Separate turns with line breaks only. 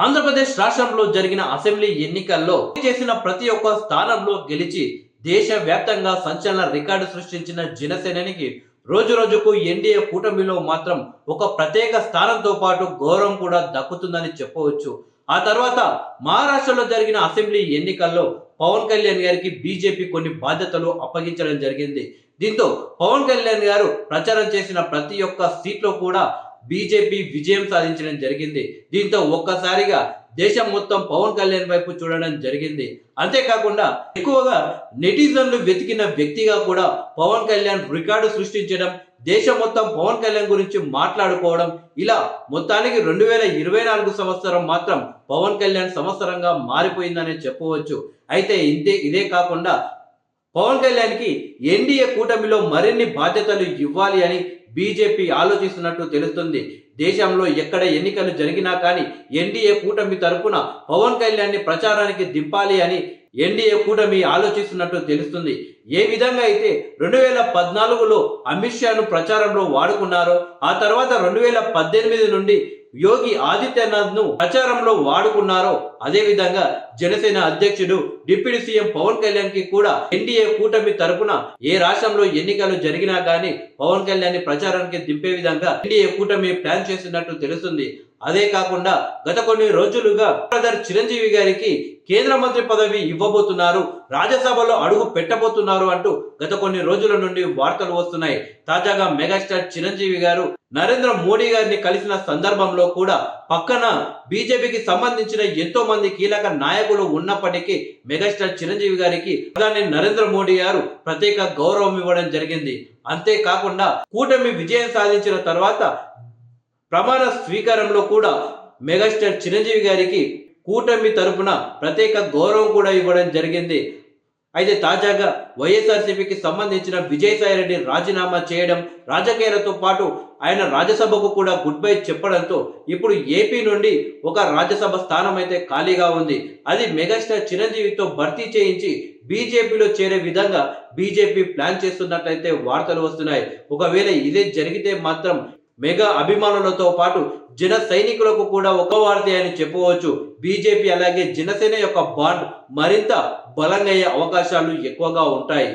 ఆంధ్రప్రదేశ్ రాష్ట్రంలో జరిగిన అసెంబ్లీ ఎన్నికల్లో చేసిన ప్రతి ఒక్క స్థానంలో గెలిచి దేశవ్యాప్తంగా సంచలన రికార్డు సృష్టించిన జనసేనానికి రోజు రోజుకు ఎన్డీఏ కూటమిలో మాత్రం ఒక ప్రత్యేక స్థానంతో పాటు గౌరవం కూడా దక్కుతుందని చెప్పవచ్చు. ఆ తర్వాత మహారాష్ట్రలో జరిగిన అసెంబ్లీ ఎన్నికల్లో పవన్ కళ్యాణ్ గారికి బీజేపీ కొన్ని బాధ్యతలు అప్పగించడం జరిగింది. దీంతో పవన్ కళ్యాణ్ గారు ప్రచారం చేసిన ప్రతి ఒక్క సీట్లో కూడా బీజేపీ విజయం సాధించడం జరిగింది. దీంతో ఒక్కసారిగా దేశం మొత్తం పవన్ కళ్యాణ్ వైపు చూడడం జరిగింది. అంతేకాకుండా ఎక్కువగా నెటిజన్లు వెతికిన వ్యక్తిగా కూడా పవన్ కళ్యాణ్ రికార్డు సృష్టించడం, దేశం మొత్తం పవన్ కళ్యాణ్ గురించి మాట్లాడుకోవడం, ఇలా మొత్తానికి 2024 సంవత్సరం మాత్రం పవన్ కళ్యాణ్ సంవత్సరంగా మారిపోయిందనే చెప్పవచ్చు. అయితే ఇదే కాకుండా పవన్ కళ్యాణ్ కి ఎన్డీఏ కూటమిలో మరిన్ని బాధ్యతలు ఇవ్వాలి అని బీజేపీ ఆలోచిస్తున్నట్టు తెలుస్తుంది. దేశంలో ఎక్కడ ఎన్నికలు జరిగినా కానీ ఎన్డీఏ కూటమి తరపున పవన్ కళ్యాణ్ ని ప్రచారానికి దింపాలి అని ఎన్డీఏ కూటమి ఆలోచిస్తున్నట్టు తెలుస్తుంది. ఏ విధంగా అయితే 2014లో అమిత్ షాను ప్రచారంలో వాడుకున్నారో, ఆ తర్వాత 2018 నుండి యోగి ఆదిత్యనాథ్ ను ప్రచారంలో వాడుకున్నారో, అదే విధంగా జనసేన అధ్యక్షుడు డిప్యూటీ సీఎం పవన్ కళ్యాణ్ కి కూడా ఎన్డీఏ కూటమి తరపున ఏ రాష్ట్రంలో ఎన్నికలు జరిగినా కానీ పవన్ కళ్యాణ్ ని ప్రచారానికి దింపే విధంగా ఎన్డీఏ కూటమి ప్లాన్ చేస్తున్నట్టు తెలుస్తుంది. అదే కాకుండా గత కొన్ని రోజులుగా బ్రదర్ చిరంజీవి గారికి కేంద్ర మంత్రి పదవి ఇవ్వబోతున్నారు, రాజ్యసభలో అడుగు పెట్టబోతున్నారు అంటూ గత కొన్ని రోజుల నుండి వార్తలు వస్తున్నాయి. తాజాగా మెగాస్టార్ చిరంజీవి గారు నరేంద్ర మోడీ గారిని కలిసిన సందర్భంలో కూడా పక్కన బీజేపీకి సంబంధించిన ఎంతో మంది కీలక నాయకులు ఉన్నప్పటికీ మెగాస్టార్ చిరంజీవి గారికి ప్రధాని నరేంద్ర మోడీ గారు ప్రత్యేక గౌరవం ఇవ్వడం జరిగింది. అంతేకాకుండా కూటమి విజయం సాధించిన తర్వాత ప్రమాణ స్వీకారంలో కూడా మెగాస్టార్ చిరంజీవి గారికి కూటమి తరపున ప్రత్యేక గౌరవం కూడా ఇవ్వడం జరిగింది. అయితే తాజాగా వైఎస్ఆర్సీపీకి సంబంధించిన విజయసాయిరెడ్డి రాజీనామా చేయడం, రాజకీయాలతో పాటు ఆయన రాజ్యసభకు కూడా గుడ్ బై చెప్పడంతో ఇప్పుడు ఏపీ నుండి ఒక రాజ్యసభ స్థానం అయితే ఖాళీగా ఉంది. అది మెగాస్టార్ చిరంజీవితో భర్తీ చేయించి బీజేపీలో చేరే విధంగా బీజేపీ ప్లాన్ చేస్తున్నట్లయితే వార్తలు వస్తున్నాయి. ఒకవేళ ఇదే జరిగితే మాత్రం మెగా అభిమానులతో పాటు జన సైనికులకు కూడా ఒక వార్తే అని చెప్పవచ్చు. బీజేపీ అలాగే జనసేన యొక్క బాండ్ మరింత బలంగా అయ్యే అవకాశాలు ఎక్కువగా ఉంటాయి.